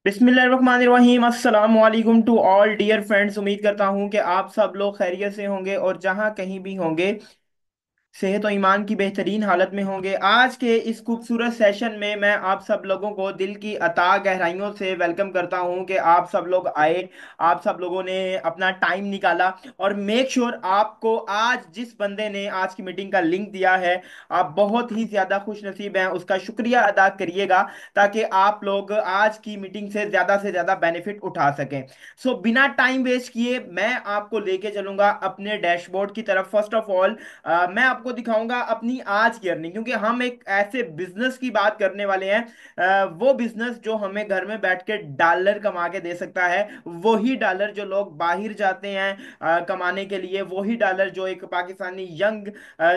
बिस्मिल्लाहिर्रहमानिर्रहीम अस्सलाम वालेकुम टू ऑल डियर फ्रेंड्स। उम्मीद करता हूँ कि आप सब लोग खैरियत से होंगे और जहाँ कहीं भी होंगे सेहत और ईमान की बेहतरीन हालत में होंगे। आज के इस खूबसूरत सेशन में मैं आप सब लोगों को दिल की अता गहराइयों से वेलकम करता हूं कि आप सब लोग आए, आप सब लोगों ने अपना टाइम निकाला। और मेक श्योर आपको आज जिस बंदे ने आज की मीटिंग का लिंक दिया है, आप बहुत ही ज़्यादा खुश नसीब हैं, उसका शुक्रिया अदा करिएगा ताकि आप लोग आज की मीटिंग से ज़्यादा बेनिफिट उठा सकें। बिना टाइम वेस्ट किए मैं आपको लेके चलूंगा अपने डैशबोर्ड की तरफ। फर्स्ट ऑफ ऑल मैं आपको दिखाऊंगा अपनी आज की अर्निंग, क्योंकि हम एक ऐसे बिजनेस की बात करने वाले हैं, वो बिजनेस जो हमें घर में बैठ के डॉलर कमा के दे सकता है। वही डॉलर जो लोग बाहर जाते हैं कमाने के लिए, वही डॉलर जो एक पाकिस्तानी यंग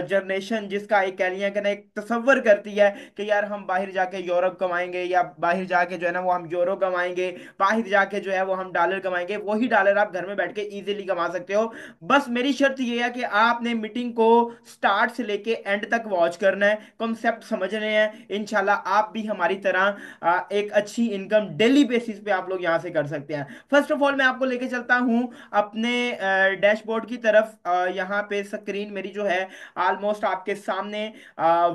जनरेशन जिसका एक कह लिया कि ना एक तस्वर करती है कि यार हम बाहर जाके यूरोप कमाएंगे या बाहर जाके जो है ना वो हम यूरो कमाएंगे, बाहर जाके जो है वो हम डॉलर कमाएंगे। वही डॉलर आप घर में बैठ के इजीली कमा सकते हो। बस मेरी शर्त ये है कि आपने मीटिंग को स्टार्ट से लेके एंड तक वॉच करना है, कॉन्सेप्ट समझने हैं। इंशाल्लाह आप भी हमारी तरह एक अच्छी इनकम डेली बेसिस पे आप लोग यहां से कर सकते हैं। फर्स्ट ऑफ ऑल मैं आपको लेके चलता हूं अपने डैशबोर्ड की तरफ। यहाँ पे स्क्रीन मेरी जो है ऑलमोस्ट आपके सामने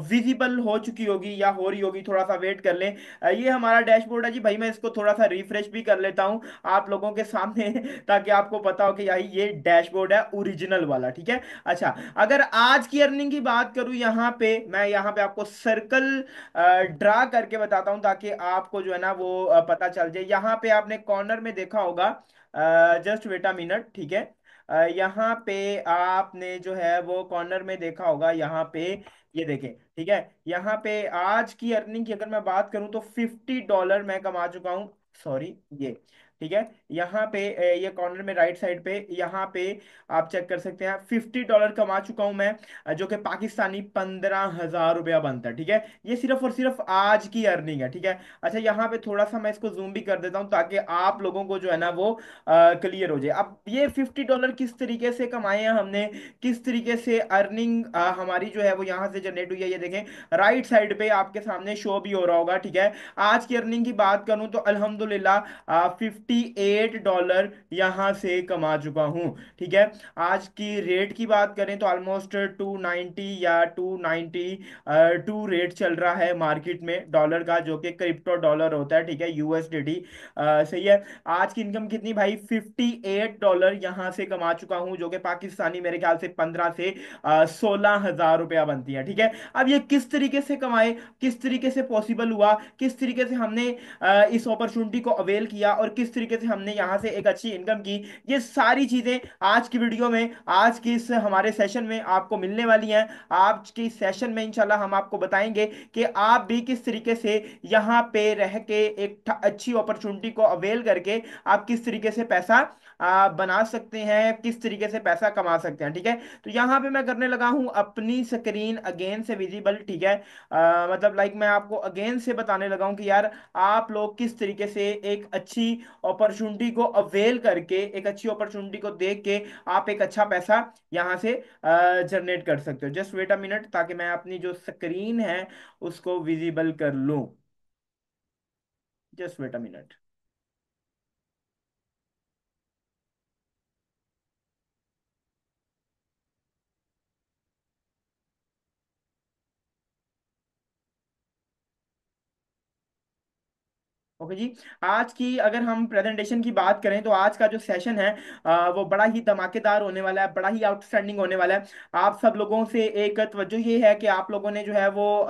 विजिबल हो चुकी होगी या हो रही होगी, थोड़ा सा वेट कर लें। ये हमारा डैशबोर्ड है जी भाई। मैं इसको थोड़ा सा रिफ्रेश भी कर लेता हूं आप लोगों के सामने ताकि आपको पता हो कि यार ये डैशबोर्ड है ओरिजिनल वाला, ठीक है। अच्छा, अगर आज की अर्निंग की बात करूं, यहाँ पे मैं यहाँ पे आपको सर्कल ड्रा करके बताता हूं ताकि आपको जो है ना वो पता चल जाए। यहाँ पे आपने कॉर्नर में देखा होगा, जस्ट वेट अ मिनट, ठीक है। यहाँ पे आपने जो है वो कॉर्नर में देखा होगा, यहाँ पे ये देखें, ठीक है। यहाँ पे आज की अर्निंग की अगर मैं बात करूं तो $50 मैं कमा चुका हूं। सॉरी, ये ठीक है। यहाँ पे ये कॉर्नर में राइट साइड पे यहाँ पे आप चेक कर सकते हैं, $50 कमा चुका हूं मैं, जो कि पाकिस्तानी 15,000 रुपया बनता है, ठीक है। ये सिर्फ और सिर्फ आज की अर्निंग है, ठीक है। अच्छा, यहाँ पे थोड़ा सा मैं इसको जूम भी कर देता हूँ ताकि आप लोगों को जो है ना वो क्लियर हो जाए। अब ये $50 किस तरीके से कमाए हैं हमने, किस तरीके से अर्निंग हमारी जो है वो यहाँ से जनरेट हुई है, ये देखें राइट साइड पे आपके सामने शो भी हो रहा होगा, ठीक है। आज की अर्निंग की बात करूं तो अल्हम्दुलिल्लाह $58 यहाँ से कमा चुका हूँ, ठीक है। आज की रेट की बात करें तो ऑलमोस्ट 290 या 292 रेट चल रहा है मार्केट में डॉलर का, जो कि क्रिप्टो डॉलर होता है, ठीक है, यूएसडीटी। सही है। आज की इनकम कितनी भाई, $58 यहाँ से कमा चुका हूँ, जो कि पाकिस्तानी मेरे ख्याल से 15 से 16 हजार रुपया बनती है, ठीक है। अब ये किस तरीके से कमाए, किस तरीके से पॉसिबल हुआ, किस तरीके से हमने इस अपॉर्चुनिटी को अवेल किया और किस तरीके से हमने यहाँ से एक अच्छी इनकम की, ये सारी चीजें आज की वीडियो में, आज की इस हमारे सेशन में आपको मिलने वाली हैं। आज की सेशन में इंशाल्लाह हम आपको बताएंगे कि आप भी किस तरीके से यहाँ पे रह के एक अच्छी अपॉर्चुनिटी को अवेल करके आप किस तरीके से पैसा बना सकते हैं, किस तरीके से पैसा कमा सकते हैं, ठीक है। तो यहाँ पे मैं करने लगा हूँ अपनी स्क्रीन अगेन से विजिबल, ठीक है। मतलब लाइक मैं आपको अगेन से बताने लगा हूँ कि यार आप लोग किस तरीके से एक अच्छी अपॉर्चुनिटी को अवेल करके, एक अच्छी अपॉर्चुनिटी को देख के आप एक अच्छा पैसा यहाँ से जनरेट कर सकते हो। जस्ट वेट अ मिनट ताकि मैं अपनी जो स्क्रीन है उसको विजिबल कर लूँ। Just wait a minute. Okay जी। आज की अगर हम प्रेजेंटेशन की बात करें तो आज का जो सेशन है वो बड़ा ही धमाकेदार होने वाला है, बड़ा ही आउटस्टैंडिंग होने वाला है। आप सब लोगों से एक तवज्जो ये है कि आप लोगों ने जो है वो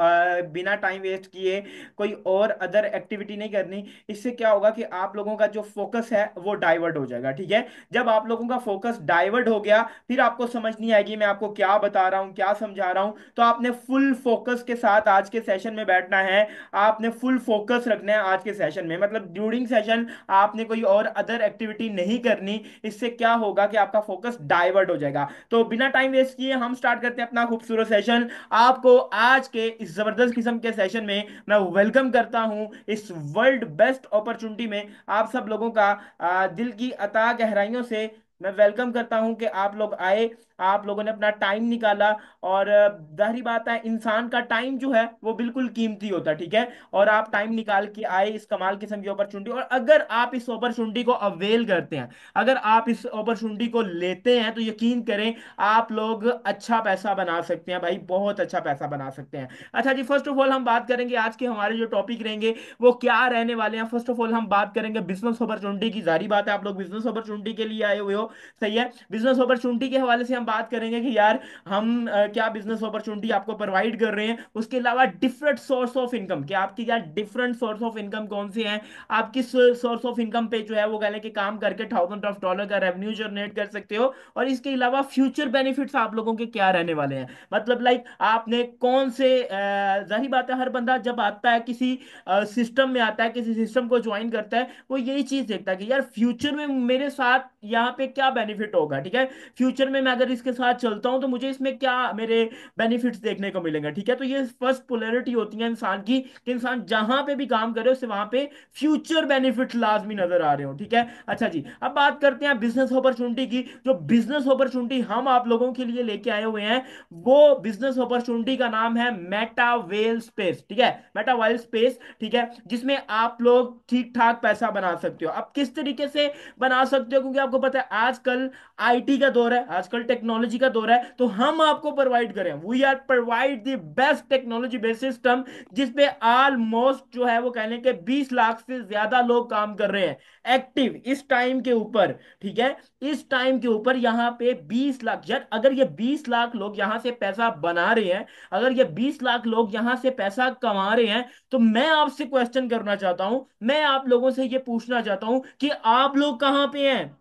बिना टाइम वेस्ट किए कोई और अदर एक्टिविटी नहीं करनी। इससे क्या होगा कि आप लोगों का जो फोकस है वो डाइवर्ट हो जाएगा, ठीक है। जब आप लोगों का फोकस डाइवर्ट हो गया, फिर आपको समझ नहीं आएगी मैं आपको क्या बता रहा हूँ, क्या समझा रहा हूँ। तो आपने फुल फोकस के साथ आज के सेशन में बैठना है, आपने फुल फोकस रखना है आज के सेशन में। मतलब ड्यूरिंग सेशन आपने कोई और अदर एक्टिविटी नहीं करनी। इससे क्या होगा कि आपका फोकस डाइवर्ट हो जाएगा। तो बिना टाइम वेस्ट किए हम स्टार्ट करते हैं अपना खूबसूरत सेशन। आपको आज के इस जबरदस्त किस्म के सेशन में मैं वेलकम करता हूं इस वर्ल्ड बेस्ट अपॉर्चुनिटी में। आप सब लोगों का दिल की अता गहराइयों से मैं वेलकम करता हूं कि आप लोग आए, आप लोगों ने अपना टाइम निकाला। और जाहिर बात है, इंसान का टाइम जो है वो बिल्कुल कीमती होता है, ठीक है। और आप टाइम निकाल के आए इस कमाल किस्म की अपॉर्चुनिटी, और अगर आप इस अपॉर्चुनिटी को अवेल करते हैं, अगर आप इस अपॉर्चुनिटी को लेते हैं, तो यकीन करें आप लोग अच्छा पैसा बना सकते हैं भाई, बहुत अच्छा पैसा बना सकते हैं। अच्छा जी, फर्स्ट ऑफ ऑल हम बात करेंगे आज के हमारे जो टॉपिक रहेंगे वो क्या रहने वाले हैं। फर्स्ट ऑफ ऑल हम बात करेंगे बिजनेस अपॉर्चुनिटी की। जारी बात है आप लोग बिजनेस अपॉर्चुनिटी के लिए आए हुए हो, सही है। बिजनेस अपॉर्चुनिटी के हवाले से हम बात करेंगे कि यार हम क्या बिजनेस अपॉर्चुनिटी आपको प्रोवाइड कर रहे हैं, उसके अलावा डिफरेंट सोर्स ऑफ इनकम, क्या आपकी क्या डिफरेंट सोर्स ऑफ इनकम कौन से हैं, आप किस सोर्स ऑफ इनकम पे जो है वो कहने के काम करके $1000 का रेवेन्यू जनरेट कर सकते हो। और इसके अलावा फ्यूचर बेनिफिट्स आप लोगों के क्या रहने वाले हैं, मतलब लाइक आपने कौन से जाहिर बात है, हर बंदा जब आता है किसी सिस्टम में आता है, किसी सिस्टम को ज्वाइन करता है, वो यही चीज देखता है कि यार फ्यूचर में मेरे साथ यहाँ पे क्या बेनिफिट होगा, ठीक है। फ्यूचर में मैं अगर इसके साथ चलता हूं तो मुझे इसमें क्या मेरे बेनिफिट्स देखने को मिलेंगे, ठीक है। तो ये फर्स्ट पोलैरिटी होती है इंसान की, कि इंसान जहां पे भी काम करे उससे वहां पे फ्यूचर बेनिफिट लाजमी नजर आ रहे हो, ठीक है। अच्छा जी, अब बात करते हैं बिजनेस अपॉर्चुनिटी की। जो बिजनेस अपॉर्चुनिटी हम आप लोगों के लिए लेके आए हुए हैं, वो बिजनेस अपॉर्चुनिटी का नाम है मेटा वेल स्पेस, ठीक है। मेटा वेल स्पेस, ठीक है, जिसमें आप लोग ठीक ठाक पैसा बना सकते हो। अब किस तरीके से बना सकते हो, क्योंकि आपको पता है आजकल आईटी का दौर है, आजकल टेक्नोलॉजी का दौर है, तो हम आपको प्रोवाइड करें, we are provide the best technology based system, जिसपे ऑलमोस्ट जो है वो कहने के 20 लाख से ज्यादा लोग काम कर रहे हैं एक्टिव इस टाइम के ऊपर, ठीक है। इस टाइम के ऊपर यहाँ पे 20 लाख, यार अगर ये 20 लाख लोग यहां से पैसा बना रहे हैं, अगर ये 20 लाख लोग यहां से पैसा कमा रहे हैं, तो मैं आपसे क्वेश्चन करना चाहता हूं, मैं आप लोगों से ये पूछना चाहता हूं कि आप लोग कहां पे हैं,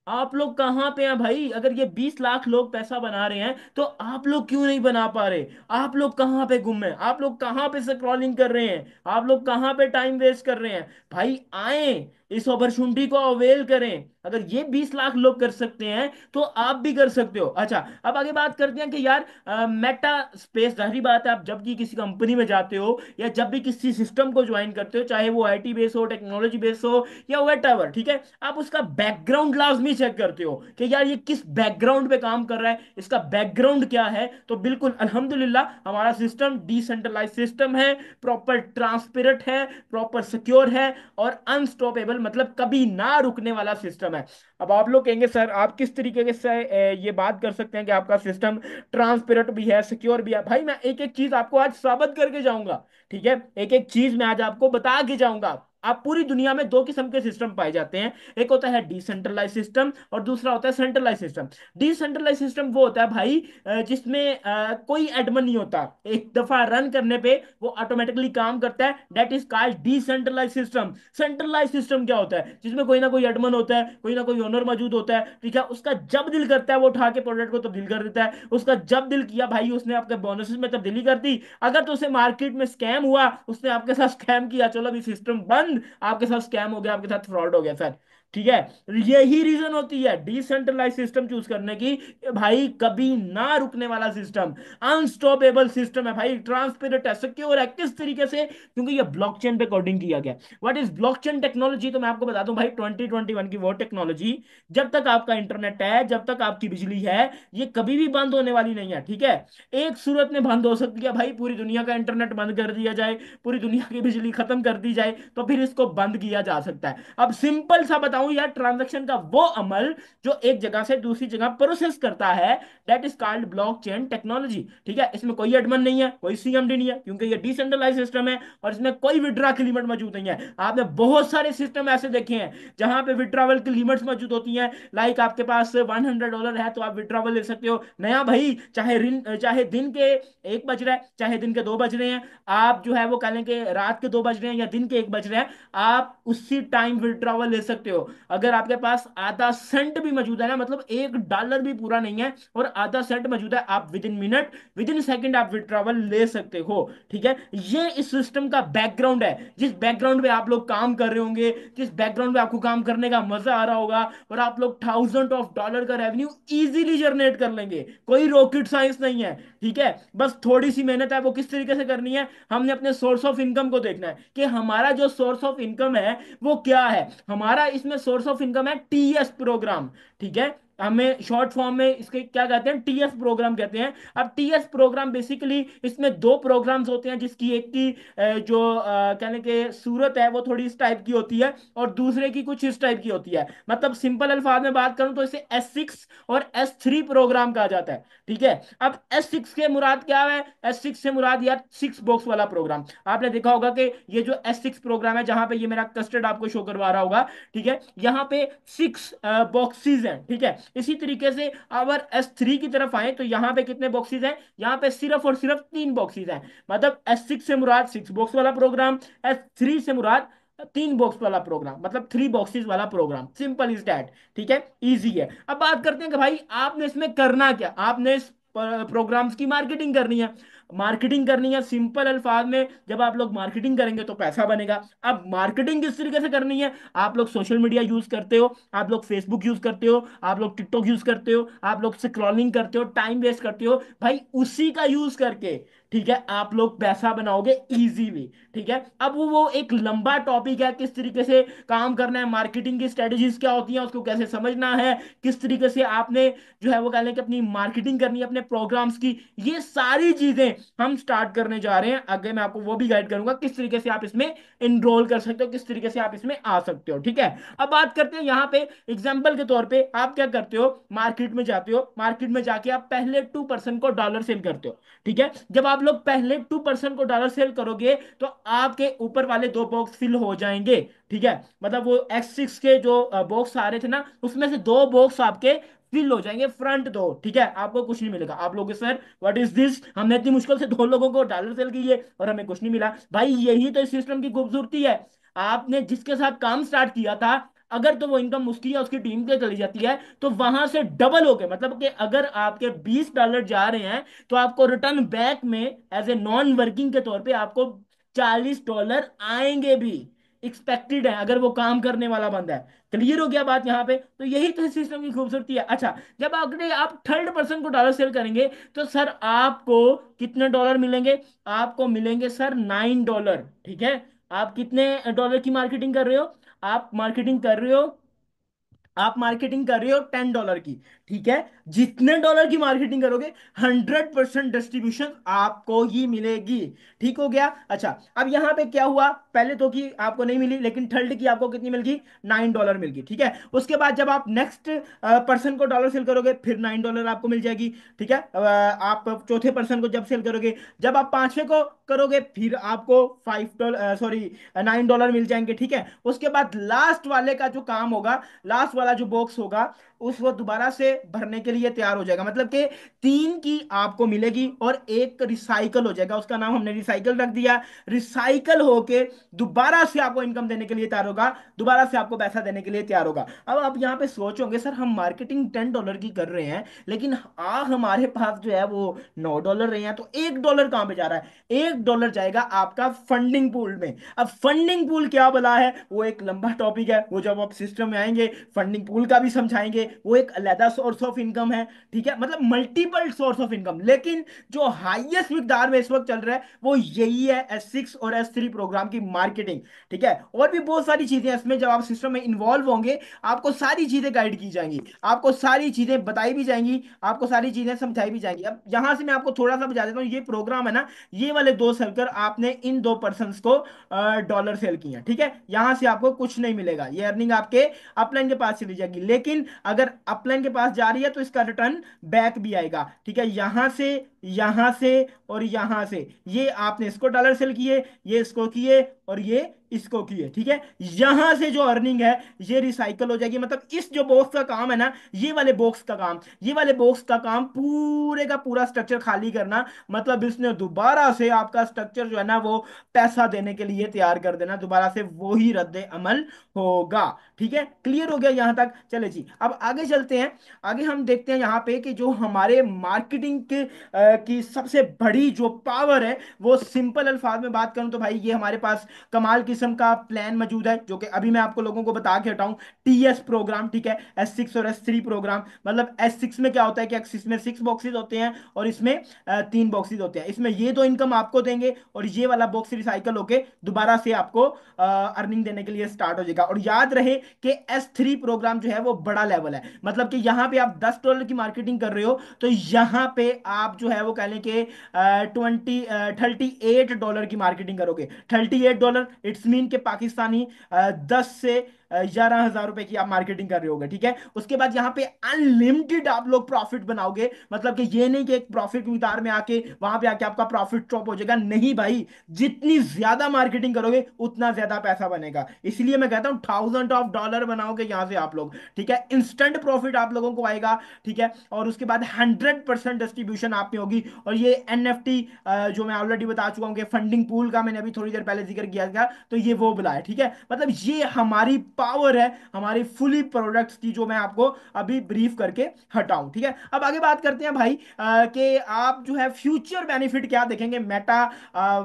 आप लोग कहां पे हैं भाई। अगर ये 20 लाख लोग पैसा बना रहे हैं तो आप लोग क्यों नहीं बना पा रहे, आप लोग कहां पे गुम हैं, आप लोग कहां पे स्क्रॉलिंग कर रहे हैं, आप लोग कहां पे टाइम वेस्ट कर रहे हैं। भाई आए, इस अपॉर्चुनिटी को अवेल करें, अगर ये 20 लाख लोग कर सकते हैं तो आप भी कर सकते हो। अच्छा, अब आगे बात करते हैं कि यार मेटा स्पेस, जाहिर बात है आप जब भी किसी कंपनी में जाते हो या जब भी किसी सिस्टम को ज्वाइन करते हो, चाहे वो आईटी बेस हो, टेक्नोलॉजी बेस हो या वेट, ठीक है, आप उसका बैकग्राउंड लाजमी चेक करते हो कि यार ये किस बैकग्राउंड पे काम कर रहा है, इसका बैकग्राउंड क्या है। तो बिल्कुल अल्हम्दुलिल्लाह हमारा सिस्टम डिसेंट्रलाइज सिस्टम है, प्रॉपर ट्रांसपेरेंट है, प्रॉपर सिक्योर है, और अनस्टॉपेबल मतलब कभी ना रुकने वाला सिस्टम है। अब आप लोग कहेंगे सर आप किस तरीके से ये बात कर सकते हैं कि आपका सिस्टम ट्रांसपेरेंट भी है, सिक्योर भी है। भाई मैं एक एक चीज आपको आज साबित करके जाऊंगा, ठीक है, एक एक चीज मैं आज आपको बता के जाऊंगा। आप पूरी दुनिया में दो किस्म के सिस्टम पाए जाते हैं, एक होता है डिसेंट्रलाइज सिस्टम और दूसरा होता है सेंट्रलाइज सिस्टम। डिसेंट्रलाइज सिस्टम वो होता है भाई जिसमें कोई एडमन नहीं होता, एक दफा रन करने पे वो ऑटोमेटिकली काम करता है, that is called decentralize system. Centralize system क्या होता है, जिसमें कोई ना कोई एडमन होता है, कोई ना कोई ओनर मौजूद होता है, ठीक है, उसका जब दिल करता है वो उठा के प्रोडक्ट को तब्दील कर देता है, उसका जब दिल किया भाई उसने आपके बोनसेस में तब्दीली कर दी। अगर तो उसे मार्केट में स्कैम हुआ, उसने आपके साथ स्कैम किया, चलो अभी सिस्टम बंद, आपके साथ स्कैम हो गया, आपके साथ फ्रॉड हो गया सर, ठीक है। यही रीजन होती है डिसेंट्रलाइज सिस्टम चूज करने की, कि भाई कभी ना रुकने वाला सिस्टम, अनस्टॉपेबल सिस्टम है भाई, ट्रांसपेरेंट है, सिक्योर है। किस तरीके से, क्योंकि ये ब्लॉकचेन पे कोडिंग किया गया। व्हाट इज ब्लॉकचेन टेक्नोलॉजी, तो मैं आपको बता दूं भाई 2021 की वो टेक्नोलॉजी, जब तक आपका इंटरनेट है, जब तक आपकी बिजली है, ये कभी भी बंद होने वाली नहीं है, ठीक है। एक सूरत में बंद हो सकती है भाई, पूरी दुनिया का इंटरनेट बंद कर दिया जाए, पूरी दुनिया की बिजली खत्म कर दी जाए, तो फिर इसको बंद किया जा सकता है। अब सिंपल सा बताऊं यार, ट्रांजैक्शन का वो अमल जो एक जगह से दूसरी जगह प्रोसेस करता है, that is called blockchain technology, ठीक है। इसमें कोई एडमन नहीं है, कोई सीएमडी नहीं है, क्योंकि ये डिसेंट्रलाइज सिस्टम है, और इसमें कोई विड्रा की लिमिट मौजूद नहीं है। आपने बहुत सारे सिस्टम ऐसे देखे हैं जहां पे विड्रावल की लिमिट्स मौजूद होती हैं, लाइक आपके पास $100 है तो आप विड्रावल ले सकते हो, नया भाई, चाहे दिन के 1 बज रहा है, चाहे दिन के 2 बज रहे हैं, आप जो है वो कह लें कि रात के 2 बज रहे हैं या दिन के 1 बज रहे हैं, आप उसी टाइम विड्रावल ले सकते हो। अगर आपके पास आधा सेंट भी मौजूद है ना, मतलब $1 भी पूरा नहीं है और आधा सेंट मौजूद है, आप with in minute, with in second आप विड्रावल ले सकते हो, ठीक है। ये इस सिस्टम का बैकग्राउंड है, जिस बैकग्राउंड पे आप लोग काम कर रहे होंगे, जिस बैकग्राउंड पे आपको काम करने का मजा आ रहा होगा, और आप लोग $1000 का रेवेन्यू इजीली जनरेट कर लेंगे। कोई रॉकेट साइंस नहीं है, ठीक है, बस थोड़ी सी मेहनत है। वो किस तरीके से करनी है, हमने अपने सोर्स ऑफ इनकम को देखना है कि हमारा जो सोर्स ऑफ इनकम है वो क्या है। हमारा इसमें सोर्स ऑफ इनकम है टीएस प्रोग्राम, ठीक है, हमें शॉर्ट फॉर्म में इसके क्या कहते हैं, टीएस प्रोग्राम कहते हैं। अब टीएस प्रोग्राम बेसिकली इसमें दो प्रोग्राम्स होते हैं, जिसकी एक की जो कहने के सूरत है वो थोड़ी इस टाइप की होती है और दूसरे की कुछ इस टाइप की होती है। मतलब सिंपल अल्फाज में बात करूं तो इसे S6 और S3 प्रोग्राम कहा जाता है। ठीक है, अब S6 के मुराद क्या है, S6 से मुराद यार 6 बॉक्स वाला प्रोग्राम। आपने देखा होगा कि ये जो S6 प्रोग्राम है, जहां पे ये मेरा कस्टर्ड आपको शो करवा रहा होगा, ठीक है, यहाँ पे 6 बॉक्सेस हैं। ठीक है, इसी तरीके से अगर S3 की तरफ आए तो यहाँ पे कितने बॉक्सेस हैं, यहाँ पे सिर्फ और सिर्फ 3 बॉक्सेस हैं। मतलब S6 से मुराद 6 बॉक्स वाला प्रोग्राम, S3 से मुराद 3 बॉक्स वाला प्रोग्राम, मतलब 3 बॉक्सेस वाला प्रोग्राम। Simple is that. ठीक है, इजी है। अब बात करते हैं कि भाई आपने इसमें करना क्या, आपने इस प्रोग्राम्स की मार्केटिंग करनी है। मार्केटिंग करनी है सिंपल अल्फाज में, जब आप लोग मार्केटिंग करेंगे तो पैसा बनेगा। अब मार्केटिंग किस तरीके से करनी है, आप लोग सोशल मीडिया यूज करते हो, आप लोग फेसबुक यूज करते हो, आप लोग टिकटॉक यूज करते हो, आप लोग स्क्रॉलिंग करते हो, टाइम वेस्ट करते हो, भाई उसी का यूज करके, ठीक है, आप लोग पैसा बनाओगे इजीली। ठीक है, अब वो एक लंबा टॉपिक है, किस तरीके से काम करना है, मार्केटिंग की स्ट्रेटजीज क्या होती हैं, उसको कैसे समझना है, किस तरीके से आपने जो है वो कह लें कि अपनी मार्केटिंग करनी है अपने प्रोग्राम्स की, ये सारी चीजें हम स्टार्ट करने जा रहे हैं। आगे मैं आपको वो भी गाइड करूंगा किस तरीके से आप इसमें इनरोल कर सकते हो, किस तरीके से आप इसमें आ सकते हो। ठीक है, अब बात करते हैं यहाँ पे एग्जाम्पल के तौर पे, आप क्या करते हो, मार्केट में जाते हो, मार्केट में जाके आप पहले 2% को डॉलर सेल करते हो। ठीक है, जब आप लोग पहले 2% को डॉलर सेल करोगे तो आपके ऊपर वाले 2 बॉक्स फिल हो जाएंगे। ठीक है, मतलब वो X6 के जो बॉक्स आ रहे थे ना, उसमें से 2 बॉक्स आपके फिल हो जाएंगे, फ्रंट दो। ठीक है, आपको कुछ नहीं मिलेगा। आप लोग सर व्हाट इज दिस, हमने इतनी मुश्किल से 2 लोगों को डॉलर सेल की है और हमें कुछ नहीं मिला। भाई यही तो इस सिस्टम की खूबसूरती है। आपने जिसके साथ काम स्टार्ट किया था, अगर तो वो इनकम उसकी या उसकी टीम के चली जाती है तो वहां से डबल हो गए, मतलब कि अगर आपके $20 जा रहे हैं तो आपको रिटर्न बैक में एज ए नॉन वर्किंग के तौर पे आपको $40 आएंगे भी, एक्सपेक्टेड है, अगर वो काम करने वाला बंदा है। क्लियर हो गया बात यहाँ पे, तो यही तो सिस्टम की खूबसूरती है। अच्छा, जब अगले आप 3rd पर्सन को डॉलर सेल करेंगे तो सर आपको कितने डॉलर मिलेंगे, आपको मिलेंगे सर $9। ठीक है, आप कितने डॉलर की मार्केटिंग कर रहे हो, आप मार्केटिंग कर रहे हो, आप मार्केटिंग कर रहे हो $10 की। ठीक है, जितने डॉलर की मार्केटिंग करोगे 100% डिस्ट्रीब्यूशन आपको ही मिलेगी। ठीक हो गया। अच्छा, अब यहां पे क्या हुआ, पहले तो की आपको नहीं मिली, लेकिन थर्ड की आपको कितनी मिल गई, $9 मिल गई। ठीक है, उसके बाद जब आप नेक्स्ट पर्सन को डॉलर सेल करोगे फिर $9 आपको मिल जाएगी। ठीक है, आप चौथे पर्सन को जब सेल करोगे, जब आप पांचवे को करोगे फिर आपको $5 सॉरी $9 मिल जाएंगे। ठीक है, उसके बाद लास्ट वाले का जो काम होगा, लास्ट वाला जो बॉक्स होगा, उस वो दोबारा से भरने के लिए तैयार हो जाएगा। मतलब कि 3 की आपको मिलेगी और एक रिसाइकल हो जाएगा, उसका नाम हमने रिसाइकल रख दिया। रिसाइकल होके दोबारा से आपको इनकम देने के लिए तैयार होगा, दोबारा से आपको पैसा देने के लिए तैयार होगा। अब आप यहाँ पे सोचोगे सर हम मार्केटिंग $10 की कर रहे हैं, लेकिन हमारे पास जो है वो $9 रहे हैं, तो $1 कहाँ पे जा रहा है, $1 जाएगा आपका फंडिंग पूल में। अब फंडिंग पूल क्या बला है, वो एक लंबा टॉपिक है, वो जब आप सिस्टम में आएंगे फंडिंग पूल का भी समझाएंगे। वो एक अलग सोर्स ऑफ इनकम है। ठीक है, मतलब मल्टीपल सोर्स ऑफ इनकम, लेकिन जो हाईएस्ट मिकदार में इस वक्त चल रहा है वो यही है, S6 और S3 प्रोग्राम की मार्केटिंग। ठीक है, और भी बहुत सारी चीजें हैं इसमें, जब आप सिस्टम में इन्वॉल्व होंगे आपको सारी चीजें गाइड की जाएंगी, आपको सारी चीजें बताई भी जाएंगी, आपको सारी चीजें समझाई भी जाएंगी। अब यहां से मैं आपको थोड़ा सा बता देता हूँ, ये प्रोग्राम है ना, ये वाले दो सर्कल आपने इन 2 पर्सन को डॉलर सेल किए हैं। ठीक है, यहां से आपको कुछ नहीं मिलेगा, ये अर्निंग आपके अपलाइन के पास चली जाएगी। लेकिन अगर अपलाइन के पास जा रही है तो इसका रिटर्न बैक भी आएगा। ठीक है, यहां से और यहां से, ये आपने इसको डॉलर सेल किए, ये इसको किए और ये इसको किए। ठीक है, यहां से जो अर्निंग है ये रिसाइकल हो जाएगी। मतलब इस जो बॉक्स का काम है ना, ये वाले बॉक्स का काम, ये वाले बॉक्स का काम पूरे का पूरा स्ट्रक्चर खाली करना, मतलब इसने दोबारा से आपका स्ट्रक्चर जो है ना वो पैसा देने के लिए तैयार कर देना, दोबारा से वो ही रद्द अमल होगा। ठीक है, क्लियर हो गया यहां तक। चले जी, अब आगे चलते हैं। आगे हम देखते हैं यहाँ पे कि जो हमारे मार्केटिंग के की सबसे बड़ी जो पावर है, वो सिंपल अल्फाज में बात करूं तो भाई ये हमारे पास कमाल किस्म का प्लान मौजूद है, जो कि अभी मैं आपको लोगों को बता के हटाऊं। टीएस प्रोग्राम, ठीक है, S6 और S3 प्रोग्राम। मतलब S6 में क्या होता है कि S6 में 6 बॉक्सेस होते हैं और इसमें 3 बॉक्सेस होते हैं। इसमें ये तो इनकम आपको देंगे और ये वाला बॉक्स रिसाइकल होके दोबारा से आपको अर्निंग देने के लिए स्टार्ट हो जाएगा। और याद रहे कि S3 प्रोग्राम जो है वो बड़ा लेवल है, मतलब कि यहां पे आप $10 की मार्केटिंग कर रहे हो तो यहां पे आप जो है वो कह लें कि 38 डॉलर की मार्केटिंग करोगे। $38 इट्स मीन के पाकिस्तानी 10 से 11 हजार रुपए की आप मार्केटिंग कर रहे होगे, ठीक है। उसके बाद यहाँ पे अनलिमिटेड आप लोग प्रॉफिट बनाओगे, मतलब कि ये नहीं कि एक प्रॉफिट उतार में आके वहां पे आके आपका प्रॉफिट ड्रॉप हो जाएगा, नहीं भाई। जितनी ज्यादा मार्केटिंग करोगे उतना ज्यादा पैसा बनेगा। इसलिए मैं कहता हूं $1000 बनाओगे यहां से आप लोग, ठीक है। इंस्टेंट प्रॉफिट आप लोगों को आएगा, ठीक है। और उसके बाद 100% डिस्ट्रीब्यूशन आप में होगी। और ये एनएफटी जो मैं ऑलरेडी बता चुका हूं कि फंडिंग पूल का मैंने अभी थोड़ी देर पहले जिक्र किया था, तो ये वो बुला है, ठीक है। मतलब ये हमारी पावर है हमारी फुली प्रोडक्ट्स की, जो मैं आपको अभी ब्रीफ करके हटाऊं, ठीक है। अब आगे बात करते हैं भाई कि आप जो है फ्यूचर बेनिफिट क्या देखेंगे मेटा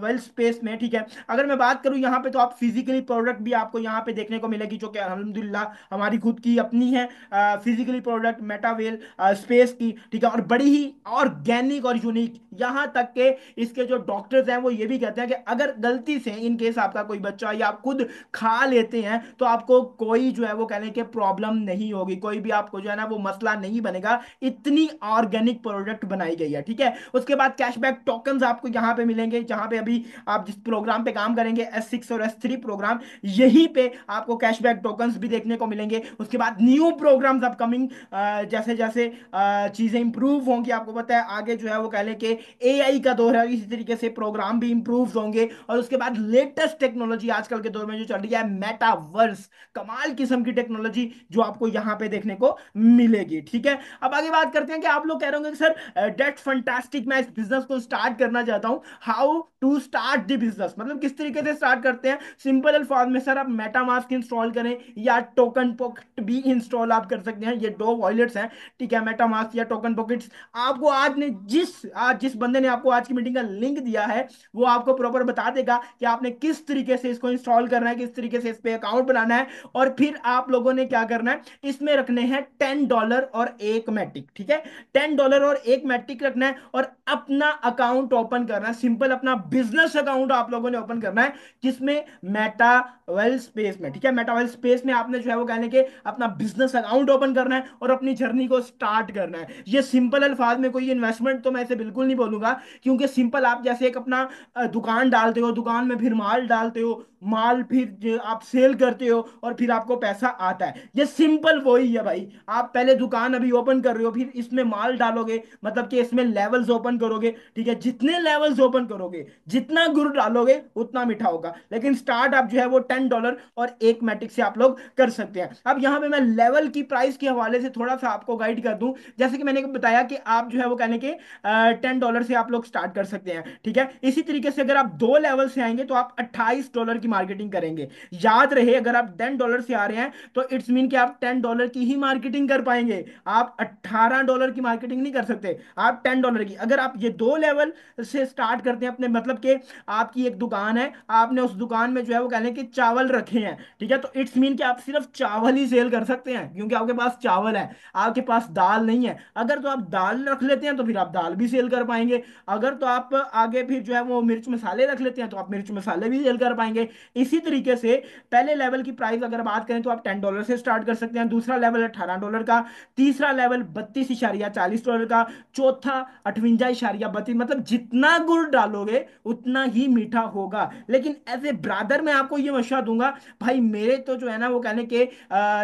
वेल्थ स्पेस में, ठीक है। अगर मैं बात करूं यहाँ पे तो आप फिजिकली प्रोडक्ट भी आपको यहाँ पे देखने को मिलेगी, जो कि अल्हम्दुलिल्लाह हमारी खुद की अपनी है फिजिकली प्रोडक्ट मेटावेल स्पेस की, ठीक है। और बड़ी ही ऑर्गेनिक और यूनिक, यहाँ तक के इसके जो डॉक्टर्स हैं वो ये भी कहते हैं कि अगर गलती से इन केस आपका कोई बच्चा या आप खुद खा लेते हैं तो आपको कोई जो है वो कहने के प्रॉब्लम नहीं होगी, कोई भी आपको जो है ना वो मसला नहीं बनेगा। इतनी ऑर्गेनिक प्रोडक्ट बनाई गई है, ठीक है। उसके बाद कैशबैक टोकन्स आपको यहाँ पे मिलेंगे, जहां पे अभी आप जिस प्रोग्राम पे काम करेंगे S6 और S3 प्रोग्राम, यहीं पे आपको कैशबैक टोकन्स भी देखने को मिलेंगे। उसके बाद न्यू प्रोग्राम्स अपकमिंग, जैसे जैसे चीजें इंप्रूव होंगी, आपको पता है आगे जो है वो कह लें कि एआई का दौर है, इसी तरीके से प्रोग्राम भी इंप्रूव होंगे। और उसके बाद लेटेस्ट टेक्नोलॉजी आजकल के दौर में जो चल रही है मेटावर्स, कमाल किस्म की टेक्नोलॉजी जो आपको यहां पे देखने को मिलेगी, ठीक है। अब आगे बात करते हैं कि आप लोग कह रहे होंगे कि सर डेट्स फंटास्टिक, मैं इस बिजनेस को स्टार्ट करना चाहता हूं, how to start the business, मतलब किस तरीके से स्टार्ट करते हैं। सिंपल अल्फाज में सर आप मेटामास्क इंस्टॉल करें या टोकन पॉकेट भी इंस्टॉल आप कर सकते हैं, ये दो वॉलेट्स हैं, ठीक है, मेटामास्क या टोकन पॉकेट्स। आपको आज जिस बंदे ने आपको आज की मीटिंग का लिंक दिया है वो आपको प्रॉपर बता देगा कि आपने किस तरीके से इसको इंस्टॉल करना है, किस तरीके से इस पे अकाउंट बनाना है। और फिर आप लोगों ने क्या करना है, इसमें रखने हैं $10 और एक मैटिक, ठीक है। $10 और एक मैट्रिक रखना है और अपना अकाउंट ओपन करना है, सिंपल अपना बिजनेस अकाउंट आप लोगों ने ओपन करना है, जिसमें मेटावेल स्पेस में, ठीक है, मेटावेल स्पेस में आपने जो है वो कहने के अपना बिजनेस अकाउंट ओपन करना है और अपनी जर्नी को स्टार्ट करना है। ये सिंपल अल्फाज में कोई इन्वेस्टमेंट तो मैं इसे बिल्कुल नहीं बोलूंगा, क्योंकि सिंपल आप जैसे एक अपना दुकान डालते हो, दुकान में फिर माल डालते हो, माल फिर आप सेल करते हो और फिर आपको पैसा आता है, ये सिंपल वही है भाई। आप पहले दुकान अभी ओपन कर रहे हो, फिर इसमें माल डालोगे, मतलब कि इसमें लेवल्स ओपन करोगे, ठीक है। जितने लेवल्स ओपन करोगे, जितना गुड़ डालोगे उतना मीठा होगा। लेकिन स्टार्ट आप जो है वो $10 और एक मैट्रिक से आप लोग कर सकते हैं। अब यहां पे मैं लेवल की प्राइस के हवाले से थोड़ा सा आपको गाइड कर दूं, जैसे कि मैंने बताया कि आप जो है वो कहने के $10 से आप लोग स्टार्ट कर सकते हैं, ठीक है। इसी तरीके से अगर आप 2 लेवल से आएंगे तो आप $28 की मार्केटिंग करेंगे। याद रहे अगर आप $10 से आ रहे हैं तो इट्स मीन कि आप $10 की ही मार्केटिंग कर पाएंगे, आप $18 की मार्केटिंग नहीं कर सकते, आप $10 की। अगर आप ये 2 लेवल से स्टार्ट करते हैं अपने, मतलब कि आपकी एक दुकान है, आपने उस दुकान में जो है वो कहने के चावल रखे हैं, ठीक है, तो इट्स मीन कि आप सिर्फ चावल ही सेल कर सकते हैं, क्योंकि आपके पास चावल है, आपके पास दाल नहीं है। अगर तो आप दाल रख लेते हैं तो फिर आप दाल भी सेल कर पाएंगे। अगर तो आप आगे फिर जो है वो मिर्च मसाले रख लेते हैं तो आप मिर्च मसाले भी सेल कर पाएंगे। इसी तरीके से पहले लेवल की प्राइस अगर बात करें तो आप $10 से स्टार्ट कर सकते हैं, दूसरा लेवल $18 का, तीसरा लेवल $32.40 का, चौथा 58.32, मतलब जितना गुड़ डालोगे उतना ही मीठा होगा। लेकिन एज ए ब्रदर मैं आपको ये मशवरा दूंगा, भाई मेरे तो जो है ना वो कहने के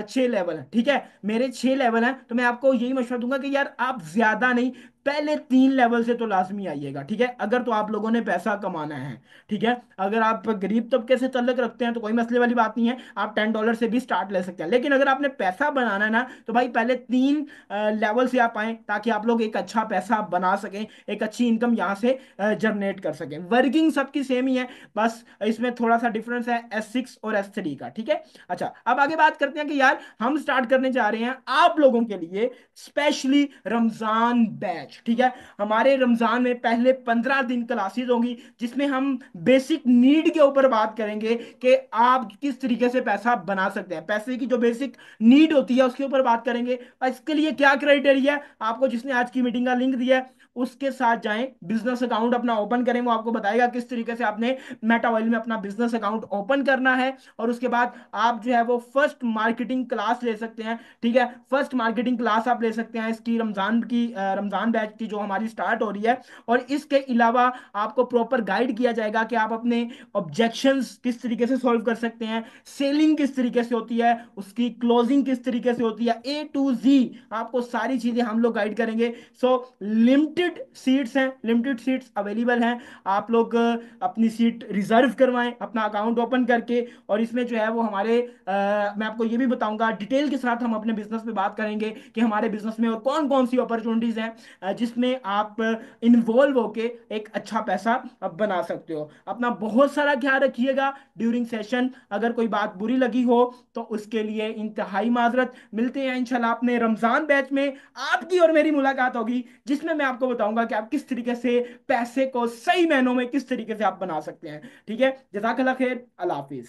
6 लेवल है, ठीक है, मेरे 6 लेवल हैं, तो मैं आपको यही मशवरा दूंगा कि यार आप ज्यादा नहीं, पहले 3 लेवल से तो लाजमी आइएगा, ठीक है, अगर तो आप लोगों ने पैसा कमाना है, ठीक है। अगर आप गरीब तबके से तल्लक रखते हैं तो कोई मसले वाली बात नहीं है, आप $10 से भी स्टार्ट ले सकते हैं। लेकिन अगर आपने पैसा बनाना है ना तो भाई पहले 3 लेवल से आप आए, ताकि आप लोग एक अच्छा पैसा बना सकें, एक अच्छी इनकम यहां से जनरेट कर सकें। वर्किंग सबकी सेम ही है, बस इसमें थोड़ा सा डिफरेंस है S6 और S3 का, ठीक है। अच्छा, अब आगे बात करते हैं कि यार हम स्टार्ट करने जा रहे हैं आप लोगों के लिए स्पेशली रमजान बैच, बैच, ठीक है। हमारे रमजान में पहले 15 दिन क्लासेस होंगी, जिसमें हम बेसिक नीड के ऊपर बात करेंगे कि आप किस तरीके से पैसा बना सकते हैं। पैसे की जो बेसिक नीड होती है उसके ऊपर बात करेंगे, और इसके लिए क्या क्राइटेरिया है, आपको जिसने आज की मीटिंग का लिंक दिया है उसके साथ जाएं, बिजनेस अकाउंट अपना ओपन करें, वो आपको बताएगा किस तरीके से आपने मेटा ऑयल में अपना बिजनेस अकाउंट ओपन करना है। और उसके बाद आप जो है वो फर्स्ट मार्केटिंग क्लास ले सकते हैं, ठीक है। फर्स्ट मार्केटिंग क्लास आप ले सकते हैं इसकी रमजान बैच की जो हमारी स्टार्ट हो रही है। और इसके अलावा आपको प्रॉपर गाइड किया जाएगा कि आप अपने ऑब्जेक्शंस किस तरीके से सॉल्व कर सकते हैं, सेलिंग किस तरीके से होती है, उसकी क्लोजिंग किस तरीके से होती है, A to Z आपको सारी चीजें हम लोग गाइड करेंगे। सो लिमिटेड सीट्स हैं, लिमिटेड सीट्स अवेलेबल हैं। आप लोग अपनी सीट रिजर्व करवाएं अपना अकाउंट ओपन करके। और इसमें जो है वो मैं आपको ये भी बताऊंगा डिटेल के साथ, हम अपने बिजनेस में बात करेंगे कि हमारे बिजनेस में और कौन कौन सी अपॉर्चुनिटीज हैं जिसमें आप इन्वॉल्व होके एक अच्छा पैसा बना सकते हो। अपना बहुत सारा ख्याल रखिएगा ड्यूरिंग सेशन। अगर कोई बात बुरी लगी हो तो उसके लिए इंतहाई माजरत। मिलते हैं इंशाल्लाह अपने रमजान बैच में, आपकी और मेरी मुलाकात होगी, जिसमें मैं आपको बताऊंगा कि आप किस तरीके से पैसे को सही मायनों में किस तरीके से आप बना सकते हैं। ठीक है, जज़ाकल्लाह खैर, अल्लाह हाफिज।